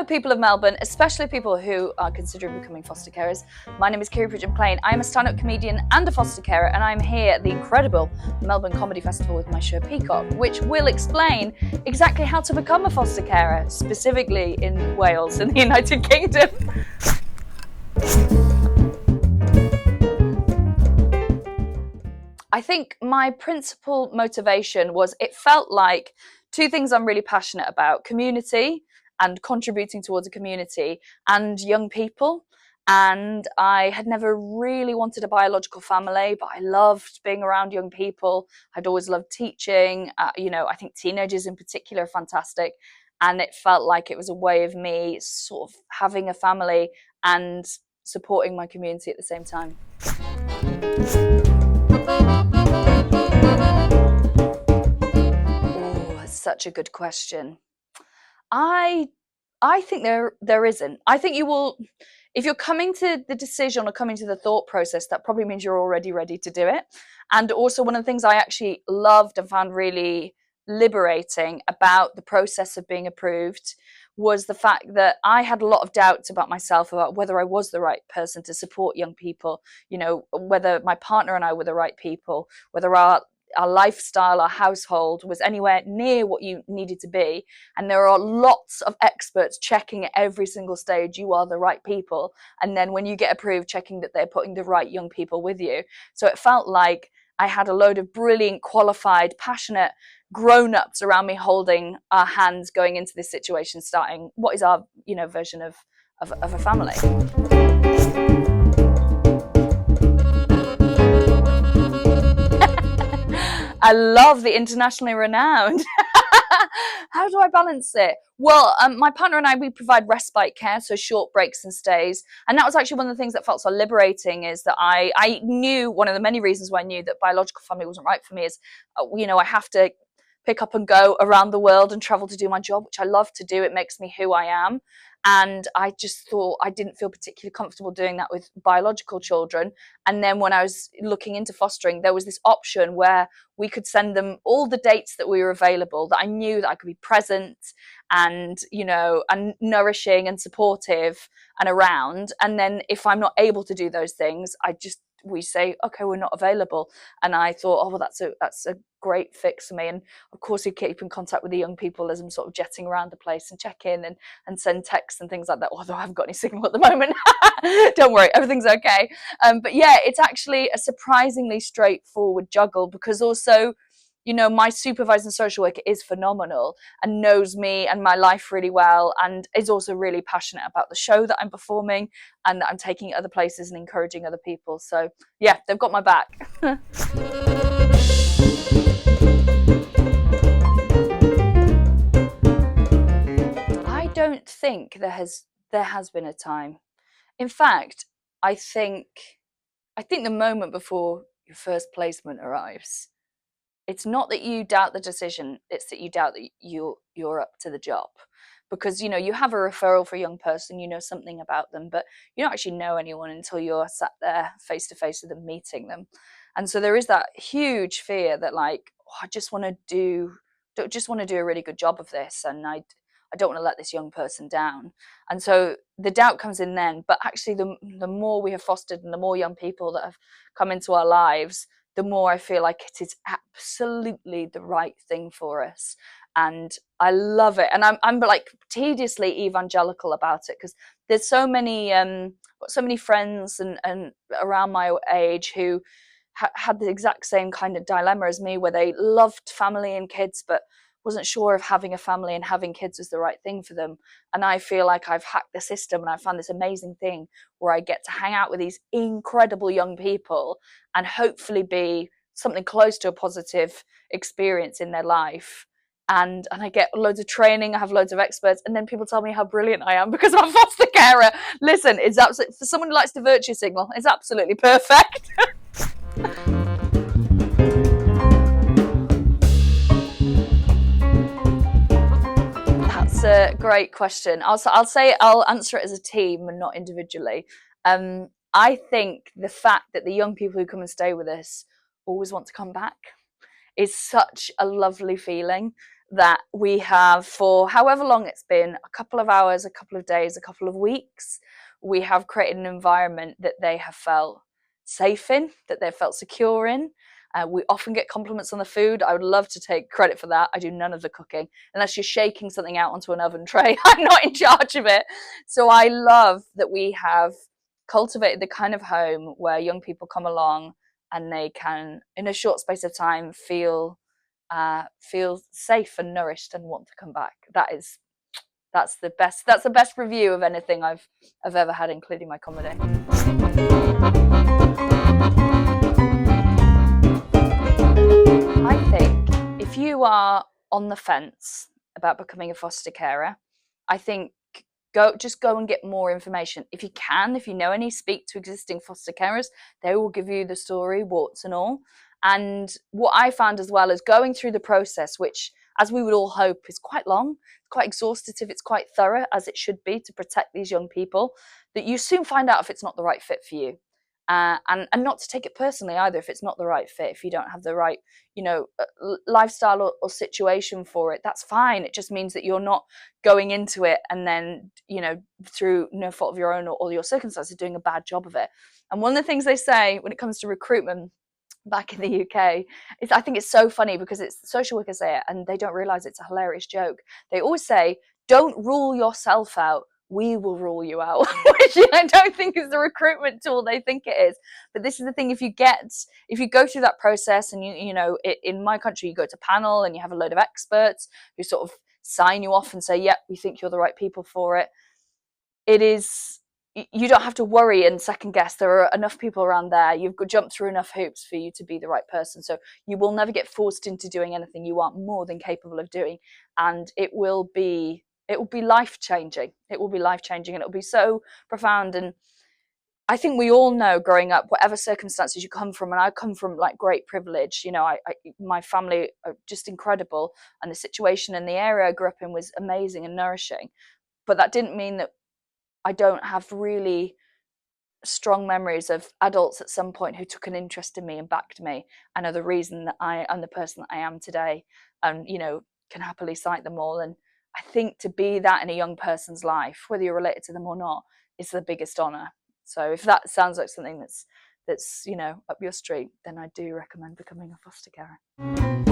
Hello people of Melbourne, especially people who are considering becoming foster carers. My name is Kiri Pritchard-McLean. I am a stand-up comedian and a foster carer, and I'm here at the incredible Melbourne Comedy Festival with my show Peacock, which will explain exactly how to become a foster carer, specifically in Wales in the United Kingdom. I think my principal motivation was it felt like two things I'm really passionate about: community and contributing towards a community, and young people. And I had never really wanted a biological family, but I loved being around young people. I'd always loved teaching. I think teenagers in particular are fantastic. And it felt like it was a way of me sort of having a family and supporting my community at the same time. Oh, that's such a good question. I think there isn't. I think you will, if you're coming to the decision or coming to the thought process, that probably means you're already ready to do it. And also, one of the things I actually loved and found really liberating about the process of being approved was the fact that I had a lot of doubts about myself, about whether I was the right person to support young people, whether my partner and I were the right people, whether our lifestyle, our household was anywhere near what you needed to be. And there are lots of experts checking at every single stage you are the right people. And then when you get approved, checking that they're putting the right young people with you. So it felt like I had a load of brilliant, qualified, passionate grown-ups around me holding our hands going into this situation, starting what is our version of a family. I love the internationally renowned. How do I balance it? Well, my partner and I, we provide respite care, so short breaks and stays. And that was actually one of the things that felt so liberating, is that I knew, one of the many reasons why I knew that biological family wasn't right for me is, I have to pick up and go around the world and travel to do my job, which I love to do. It makes me who I am. And I just thought I didn't feel particularly comfortable doing that with biological children. And then when I was looking into fostering, there was this option where we could send them all the dates that we were available, that I knew that I could be present and, and nourishing and supportive and around. And then if I'm not able to do those things, we say, okay, we're not available. And I thought, oh, well, that's a great fix for me. And of course, you keep in contact with the young people as I'm sort of jetting around the place and check in and send texts and things like that. Although I haven't got any signal at the moment. Don't worry, everything's okay. But yeah, it's actually a surprisingly straightforward juggle, because also, my supervisor and social worker is phenomenal and knows me and my life really well, and is also really passionate about the show that I'm performing and that I'm taking other places and encouraging other people. So yeah, they've got my back. I don't think there has been a time. In fact, I think the moment before your first placement arrives, it's not that you doubt the decision, it's that you doubt that you're up to the job. Because, you have a referral for a young person, you know something about them, but you don't actually know anyone until you're sat there face to face with them, meeting them. And so there is that huge fear that, like, I just want to do a really good job of this, and I don't want to let this young person down. And so the doubt comes in then. But actually, the more we have fostered and the more young people that have come into our lives, the more I feel like it is absolutely the right thing for us. And I love it. And I'm like tediously evangelical about it, because there's so many friends and around my age who had the exact same kind of dilemma as me, where they loved family and kids, but wasn't sure if having a family and having kids was the right thing for them. And I feel like I've hacked the system, and I found this amazing thing where I get to hang out with these incredible young people and hopefully be something close to a positive experience in their life. And I get loads of training, I have loads of experts, and then people tell me how brilliant I am because I'm a foster carer. Listen, it's absolutely, for someone who likes to virtue signal, it's absolutely perfect. That's a great question. I'll say I'll answer it as a team and not individually. I think the fact that the young people who come and stay with us always want to come back is such a lovely feeling. that we have, for however long it's been, a couple of hours, a couple of days, a couple of weeks, we have created an environment that they have felt safe in, that they've felt secure in. We often get compliments on the food. I would love to take credit for that. I do none of the cooking. Unless you're shaking something out onto an oven tray, I'm not in charge of it. So I love that we have cultivated the kind of home where young people come along and they can, in a short space of time, feel safe and nourished and want to come back. That's the best review of anything I've ever had, including my comedy. I think if you are on the fence about becoming a foster carer, I think go and get more information. If you can, if you know any, speak to existing foster carers. They will give you the story, warts and all. And what I found as well is going through the process, which, as we would all hope, is quite long, quite exhaustive, it's quite thorough, as it should be, to protect these young people, that you soon find out if it's not the right fit for you. And not to take it personally either if it's not the right fit, if you don't have the right, lifestyle or situation for it. That's fine. It just means that you're not going into it and then, through no fault of your own or your circumstances, doing a bad job of it. And one of the things they say when it comes to recruitment back in the UK is, I think it's so funny because it's social workers say it and they don't realize it's a hilarious joke. They always say, don't rule yourself out, we will rule you out, which I don't think is the recruitment tool they think it is. But this is the thing: if you go through that process, and in my country, you go to panel and you have a load of experts who sort of sign you off and say, "Yep, we think you're the right people for it." You don't have to worry and second guess. There are enough people around there. You've jumped through enough hoops for you to be the right person. So you will never get forced into doing anything you aren't more than capable of doing, and it will be life-changing. It will be life-changing, and it will be so profound. And I think we all know, growing up, whatever circumstances you come from, and I come from great privilege. My family are just incredible, and the situation in the area I grew up in was amazing and nourishing. But that didn't mean that I don't have really strong memories of adults at some point who took an interest in me and backed me, and are the reason that I am the person that I am today, and can happily cite them all. And I think to be that in a young person's life, whether you're related to them or not, is the biggest honor. So if that sounds like something that's up your street, then I do recommend becoming a foster carer.